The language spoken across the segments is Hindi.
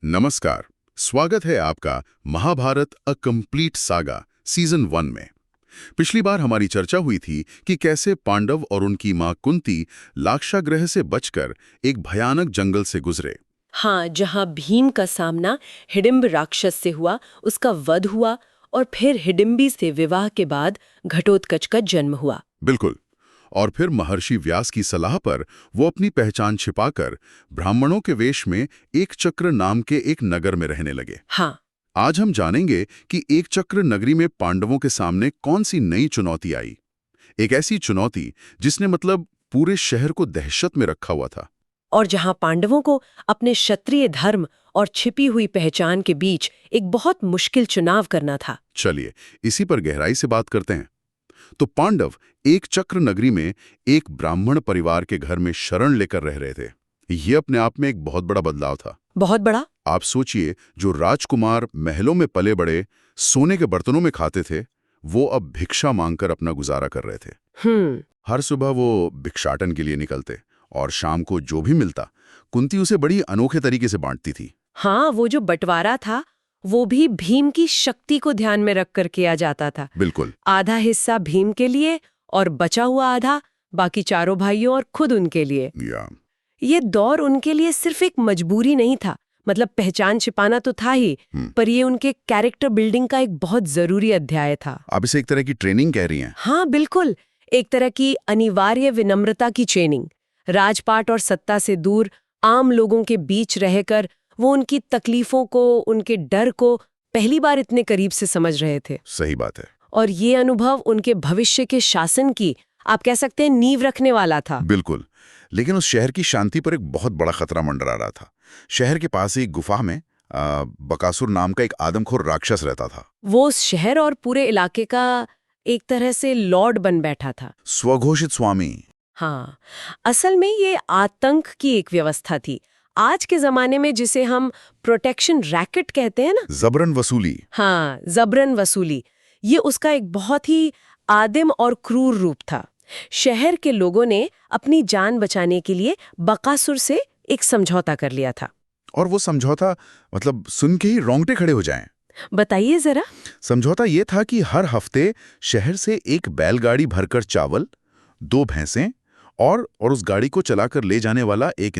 नमस्कार। स्वागत है आपका Mahabharat a complete saga season 1 में। पिछली बार हमारी चर्चा हुई थी कि कैसे पांडव और उनकी मां कुंती लाक्षागृह से बचकर एक भयानक जंगल से गुजरे। हाँ, जहाँ भीम का सामना हिडिंब राक्षस से हुआ, उसका वध हुआ और फिर हिडिंबी से विवाह के बाद घटोत्कच का जन्म हुआ। बिल्कुल। और फिर महर्षि व्यास की सलाह पर वो अपनी पहचान छिपाकर ब्राह्मणों के वेश में एक चक्र नाम के एक नगर में रहने लगे। हाँ, आज हम जानेंगे कि एक चक्र नगरी में पांडवों के सामने कौन सी नई चुनौती आई। एक ऐसी चुनौती जिसने मतलब पूरे शहर को दहशत में रखा हुआ था। और जहाँ पांडवों को अपने क्षत्रिय धर्म और छिपी हुई पहचान के बीच एक बहुत मुश्किल चुनाव करना था। चलिए इसी पर गहराई से बात करते हैं। तो पांडव एक चक्र नगरी में एक ब्राह्मण परिवार के घर में शरण लेकर रह रहे थे। ये अपने आप में एक बहुत बड़ा बदलाव था। बहुत बड़ा। आप सोचिए, जो राजकुमार महलों में पले बड़े सोने के बर्तनों में खाते थे, वो अब भिक्षा मांगकर अपना गुजारा कर रहे थे। हर सुबह वो भिक्षाटन के लिए निकलते और शाम को जो भी मिलता कुंती उसे बड़ी अनोखे तरीके से बांटती थी। हाँ, वो जो बंटवारा था वो भी भीम की शक्ति को ध्यान में रखकर किया जाता था। बिल्कुल। आधा हिस्सा भीम के लिए और बचा हुआ आधा बाकी चारों भाइयों और खुद उनके लिए। ये दौर उनके लिए सिर्फ एक मजबूरी नहीं था, मतलब पहचान छिपाना तो था ही, पर ये उनके कैरेक्टर बिल्डिंग का एक बहुत जरूरी अध्याय था। आप इसे एक तरह की ट्रेनिंग कह रही हैं? हाँ बिल्कुल, एक तरह की अनिवार्य विनम्रता की ट्रेनिंग। राजपाट और सत्ता से दूर आम लोगों के बीच रहकर वो उनकी तकलीफों को, उनके डर को पहली बार इतने करीब से समझ रहे थे। सही बात है। और ये अनुभव उनके भविष्य के शासन की, आप कह सकते हैं, नींव रखने वाला था। बिल्कुल। लेकिन उस शहर की शांति पर एक बहुत बड़ा खतरा मंडरा रहा था। शहर के पास ही एक गुफा में बकासुर नाम का एक आदमखोर राक्षस रहता था। वो उस शहर और पूरे इलाके का एक तरह से लॉर्ड बन बैठा था, स्वघोषित स्वामी। हाँ, असल में ये आतंक की एक व्यवस्था थी। आज के जमाने में जिसे हम प्रोटेक्शन रैकेट कहते हैं ना, जबरन वसूली। हाँ, जबरन वसूली, ये उसका एक बहुत ही आदिम और क्रूर रूप था। शहर के लोगों ने अपनी जान बचाने के लिए बकासुर से एक समझौता कर लिया था। और वो समझौता मतलब सुन के ही रोंगटे खड़े हो जाएं। बताइए जरा। समझौता ये था कि हर हफ्ते शहर से एक बैलगाड़ी भरकर चावल, 2 भैंसें और उस गाड़ी को चलाकर ले जाने वाला एक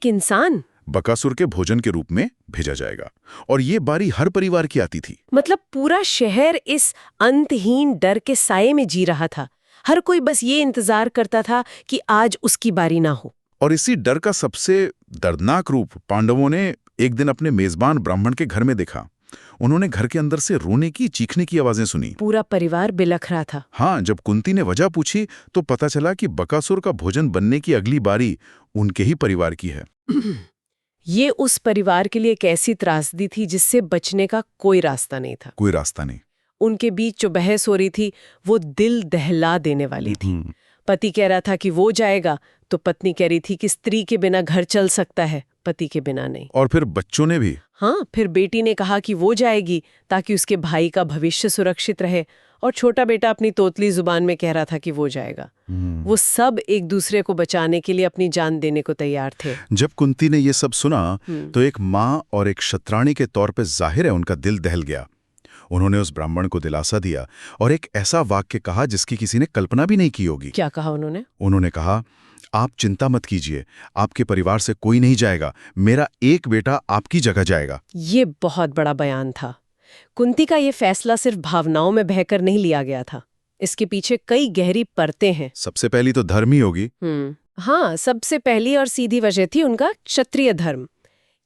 इंसान बकासुर के भोजन के रूप में भेजा जाएगा। और ये बारी हर परिवार की आती थी। मतलब पूरा शहर इस अंतहीन डर के साये में जी रहा था। हर कोई बस ये इंतजार करता था कि आज उसकी बारी ना हो। और इसी डर का सबसे दर्दनाक रूप पांडवों ने एक दिन अपने मेजबान ब्राह्मण के घर में देखा। उन्होंने घर के अंदर से रोने की, चीखने की आवाजें सुनी। पूरा परिवार बिलख रहा था। हाँ, जब कुंती ने वजह पूछी तो पता चला कि बकासुर का भोजन बनने की अगली बारी उनके ही परिवार की है। ये उस परिवार के लिए एक ऐसी त्रासदी थी जिससे बचने का कोई रास्ता नहीं था। कोई रास्ता नहीं। उनके बीच जो बहस हो रही थी वो दिल दहला देने वाली थी। पति कह रहा था कि वो जाएगा, तो पत्नी कह रही थी कि स्त्री के बिना घर चल सकता है, पति के बिना नहीं। और फिर बच्चों ने भी। हाँ, फिर बेटी ने कहा कि वो जाएगी ताकि उसके भाई का भविष्य सुरक्षित रहे, और छोटा बेटा अपनी तोतली जुबान में कह रहा था कि वो जाएगा। वो सब एक दूसरे को बचाने के लिए अपनी जान देने को तैयार थे। जब कुंती ने ये सब सुना तो एक माँ और एक क्षत्राणी के तौर पे जाहिर है उनका दिल दहल गया। उन्होंने उस ब्राह्मण को दिलासा दिया और एक ऐसा वाक्य कहा जिसकी किसी ने कल्पना भी नहीं की होगी। क्या कहा उन्होंने? उन्होंने कहा, आप चिंता मत कीजिए, आपके परिवार से कोई नहीं जाएगा, मेरा एक बेटा आपकी जगह जाएगा। ये बहुत बड़ा बयान था। कुंती का ये फैसला सिर्फ भावनाओं में बहकर नहीं लिया गया था, इसके पीछे कई गहरी परतें हैं। सबसे पहली तो धर्म ही होगी। हाँ, सबसे पहली और सीधी वजह थी उनका क्षत्रिय धर्म।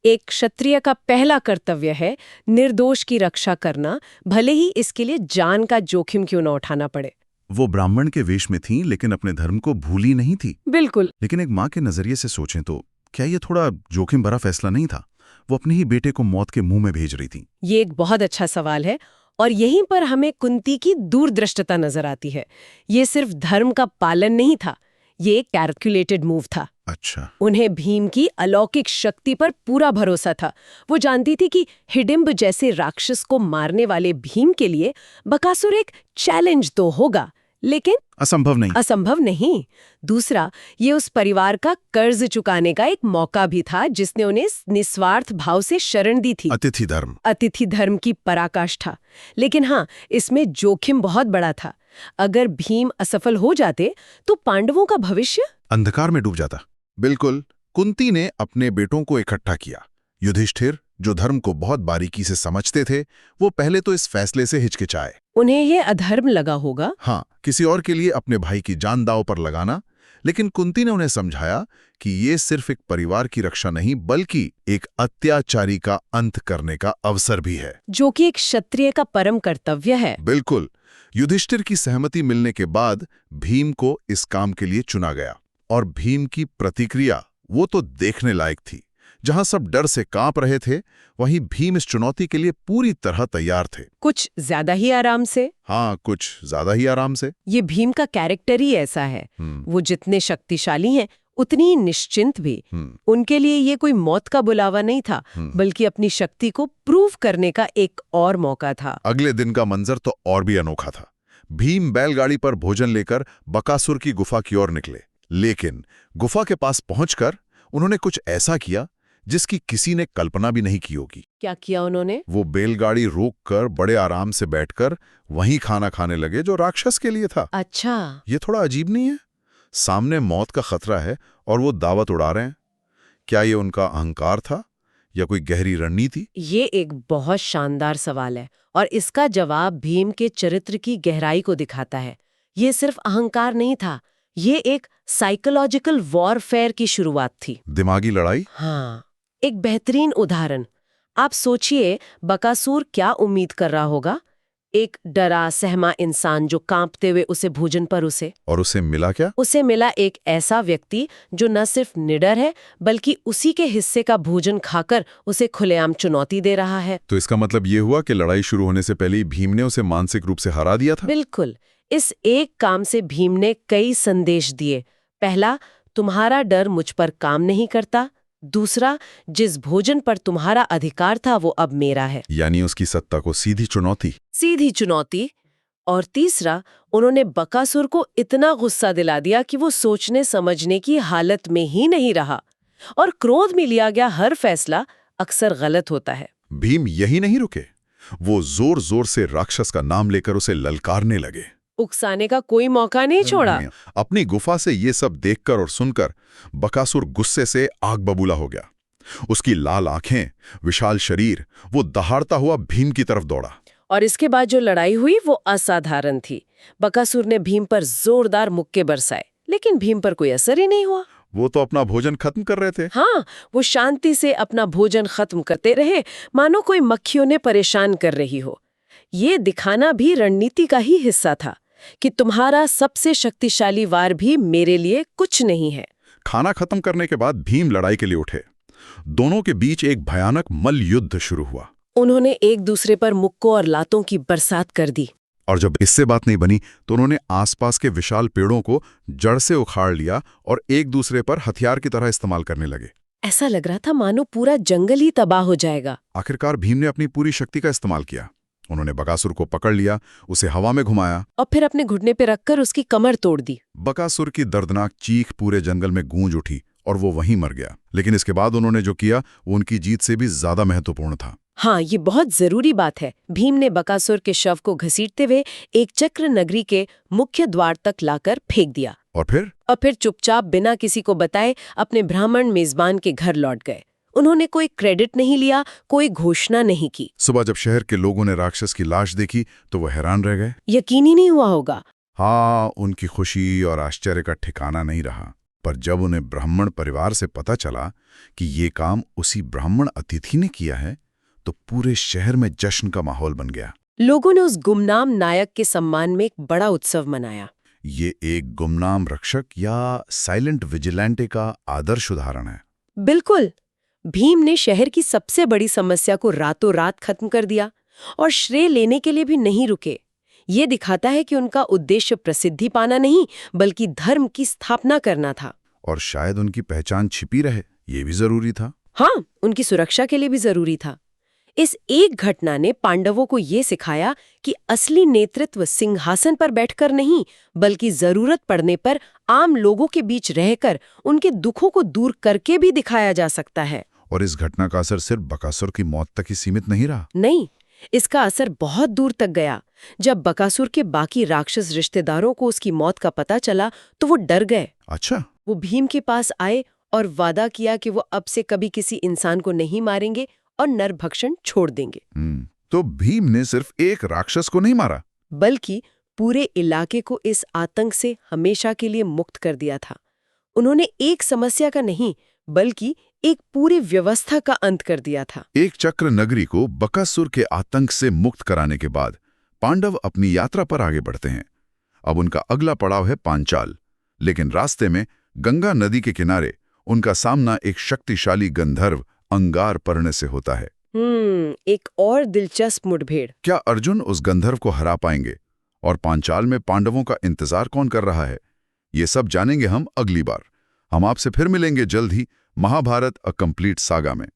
एक क्षत्रिय का पहला कर्तव्य है निर्दोष की रक्षा करना, भले ही इसके लिए जान का जोखिम क्यों न उठाना पड़े। वो ब्राह्मण के वेश में थी लेकिन अपने धर्म को भूली नहीं थी। बिल्कुल। लेकिन एक माँ के नजरिए से सोचें तो क्या ये थोड़ा जोखिम भरा फैसला नहीं था? वो अपने ही बेटे को मौत के मुंह में भेज रही थी। ये एक बहुत अच्छा सवाल है और यहीं पर हमें कुंती की दूरदृष्टता नजर आती है। ये सिर्फ धर्म का पालन नहीं था, ये एक कैलकुलेटेड मूव था। अच्छा। उन्हें भीम की अलौकिक शक्ति पर पूरा भरोसा था। वो जानती थी कि हिडिंब जैसे राक्षस को मारने वाले भीम के लिए बकासुर एक चैलेंज तो होगा, लेकिन असंभव नहीं। दूसरा, ये उस परिवार का कर्ज चुकाने का एक मौका भी था जिसने उन्हें निस्वार्थ भाव से शरण दी थी। अतिथि धर्म की पराकाष्ठा। लेकिन हाँ, इसमें जोखिम बहुत बड़ा था। अगर भीम असफल हो जाते तो पांडवों का भविष्य अंधकार में डूब जाता। बिल्कुल। कुंती ने अपने बेटों को इकट्ठा किया। युधिष्ठिर, जो धर्म को बहुत बारीकी से समझते थे, वो पहले तो इस फैसले से हिचकिचाए। उन्हें ये अधर्म लगा होगा। हाँ, किसी और के लिए अपने भाई की जान दांव पर लगाना। लेकिन कुंती ने उन्हें समझाया कि ये सिर्फ एक परिवार की रक्षा नहीं, बल्कि एक अत्याचारी का अंत करने का अवसर भी है, जो कि एक क्षत्रिय का परम कर्तव्य है। बिल्कुल। युधिष्ठिर की सहमति मिलने के बाद भीम को इस काम के लिए चुना गया, और भीम की प्रतिक्रिया वो तो देखने लायक थी। जहां सब डर से कांप रहे थे, वहीं भीम इस चुनौती के लिए पूरी तरह तैयार थे। कुछ ज्यादा ही आराम से। हाँ, कुछ ज्यादा ही आराम से। ये भीम का कैरेक्टर ही ऐसा है। वो जितने शक्तिशाली हैं, उतनी ही निश्चिंत भी। उनके लिए ये कोई मौत का बुलावा नहीं था, बल्कि अपनी शक्ति को प्रूव करने का एक और मौका था। अगले दिन का मंजर तो और भी अनोखा था। भीम बैलगाड़ी पर भोजन लेकर बकासुर की गुफा की ओर निकले। लेकिन गुफा के पास पहुंचकर उन्होंने कुछ ऐसा किया जिसकी किसी ने कल्पना भी नहीं की होगी। क्या किया उन्होंने? वो बैलगाड़ी रोककर बड़े आराम से बैठकर वहीं खाना खाने लगे, जो राक्षस के लिए था। अच्छा, ये थोड़ा अजीब नहीं है? सामने मौत का खतरा है और वो दावत उड़ा रहे हैं। क्या ये उनका अहंकार था या कोई गहरी रणनीति? ये एक बहुत शानदार सवाल है, और इसका जवाब भीम के चरित्र की गहराई को दिखाता है। ये सिर्फ अहंकार नहीं था, ये एक साइकोलॉजिकल वॉरफेयर की शुरुआत थी। दिमागी लड़ाई? हाँ, एक बेहतरीन उदाहरण। आप सोचिए, बकासुर क्या उम्मीद कर रहा होगा? एक डरा सहमा इंसान जो कांपते हुए उसे भोजन पर और उसे मिला क्या? उसे मिला एक ऐसा व्यक्ति जो न सिर्फ निडर है, बल्कि उसी के हिस्से का भोजन खाकर उसे खुलेआम चुनौती दे रहा है। तो इसका मतलब ये हुआ कि लड़ाई शुरू होने से पहले ही भीम ने उसे मानसिक रूप से हरा दिया था? बिल्कुल। इस एक काम से भीम ने कई संदेश दिए। पहला, तुम्हारा डर मुझ पर काम नहीं करता। दूसरा, जिस भोजन पर तुम्हारा अधिकार था वो अब मेरा है। यानी उसकी सत्ता को सीधी चुनौती। और तीसरा, उन्होंने बकासुर को इतना गुस्सा दिला दिया कि वो सोचने समझने की हालत में ही नहीं रहा, और क्रोध में लिया गया हर फैसला अक्सर गलत होता है। भीम यही नहीं रुके, वो जोर जोर से राक्षस का नाम लेकर उसे ललकारने लगे। उकसाने का कोई मौका नहीं छोड़ा। अपनी गुफा से ये सब देखकर और सुनकर बकासुर गुस्से से आग बबूला हो गया। उसकी लाल आंखें, विशाल शरीर, वो दहाड़ता हुआ भीम की तरफ दौड़ा। और इसके बाद जो लड़ाई हुई वो असाधारण थी। बकासुर ने भीम पर जोरदार मुक्के बरसाए, लेकिन भीम पर कोई असर ही नहीं हुआ। वो तो अपना भोजन खत्म कर रहे थे। हाँ, वो शांति से अपना भोजन खत्म करते रहे, मानो कोई मक्खियों ने परेशान कर रही हो। ये दिखाना भी रणनीति का ही हिस्सा था कि तुम्हारा सबसे शक्तिशाली वार भी मेरे लिए कुछ नहीं है। खाना खत्म करने के बाद भीम लड़ाई के लिए उठे। दोनों के बीच एक भयानक मल्ल युद्ध शुरू हुआ। उन्होंने एक दूसरे पर मुक्कों और लातों की बरसात कर दी। और जब इससे बात नहीं बनी तो उन्होंने आसपास के विशाल पेड़ों को जड़ से उखाड़ लिया और एक दूसरे पर हथियार की तरह इस्तेमाल करने लगे। ऐसा लग रहा था मानो पूरा जंगल ही तबाह हो जाएगा। आखिरकार भीम ने अपनी पूरी शक्ति का इस्तेमाल किया। उन्होंने बकासुर को पकड़ लिया, उसे हवा में घुमाया और फिर अपने घुटने पे रखकर उसकी कमर तोड़ दी। बकासुर की दर्दनाक चीख पूरे जंगल में गूंज उठी और वो वहीं मर गया। लेकिन इसके बाद उन्होंने जो किया वो उनकी जीत से भी ज्यादा महत्वपूर्ण था। हाँ, ये बहुत जरूरी बात है। भीम ने बकासुर के शव को घसीटते हुए एक चक्र नगरी के मुख्य द्वार तक लाकर फेंक दिया। और फिर चुपचाप बिना किसी को बताए अपने ब्राह्मण मेजबान के घर लौट गए। उन्होंने कोई क्रेडिट नहीं लिया, कोई घोषणा नहीं की। सुबह जब शहर के लोगों ने राक्षस की लाश देखी तो वो हैरान रह गए। यकीन ही नहीं हुआ होगा। हाँ, उनकी खुशी और आश्चर्य का ठिकाना नहीं रहा। पर जब उन्हें ब्राह्मण परिवार से पता चला कि ये काम उसी ब्राह्मण अतिथि ने किया है, तो पूरे शहर में जश्न का माहौल बन गया। लोगों ने उस गुमनाम नायक के सम्मान में एक बड़ा उत्सव मनाया। ये एक गुमनाम रक्षक या साइलेंट विजिलेंटे का आदर्श उदाहरण है। बिल्कुल। भीम ने शहर की सबसे बड़ी समस्या को रातों रात खत्म कर दिया और श्रेय लेने के लिए भी नहीं रुके। ये दिखाता है कि उनका उद्देश्य प्रसिद्धि पाना नहीं, बल्कि धर्म की स्थापना करना था। और शायद उनकी पहचान छिपी रहे, ये भी जरूरी था। हाँ, उनकी सुरक्षा के लिए भी जरूरी था। इस एक घटना ने पांडवों को ये सिखाया कि असली नेतृत्व सिंहासन पर बैठकर नहीं, बल्कि जरूरत पड़ने पर आम लोगों के बीच रहकर उनके दुखों को दूर करके भी दिखाया जा सकता है। और इस घटना का असर सिर्फ बकासुर की मौत तक ही सीमित नहीं रहा। नहीं, इसका असर बहुत दूर तक गया। जब बकासुर के बाकी राक्षस रिश्तेदारों को उसकी मौत का पता चला तो वो डर गए। अच्छा। वो भीम के पास आए और वादा किया कि वो अब से कभी किसी इंसान को नहीं मारेंगे और नरभक्षण छोड़ देंगे। तो भीम ने सिर्फ एक राक्षस को नहीं मारा, बल्कि पूरे इलाके को इस आतंक से हमेशा के लिए मुक्त कर दिया था। उन्होंने एक समस्या का नहीं, बल्कि एक पूरी व्यवस्था का अंत कर दिया था। एक चक्र नगरी को बकासुर के आतंक से मुक्त कराने के बाद पांडव अपनी यात्रा पर आगे बढ़ते हैं। अब उनका अगला पड़ाव है पांचाल, लेकिन रास्ते में गंगा नदी के किनारे उनका सामना एक शक्तिशाली गंधर्व अंगारपर्ण से होता है। एक और दिलचस्प मुठभेड़। क्या अर्जुन उस गंधर्व को हरा पाएंगे? और पांचाल में पांडवों का इंतजार कौन कर रहा है? ये सब जानेंगे हम अगली बार। हम आपसे फिर मिलेंगे जल्द ही महाभारत अ कंप्लीट सागा में।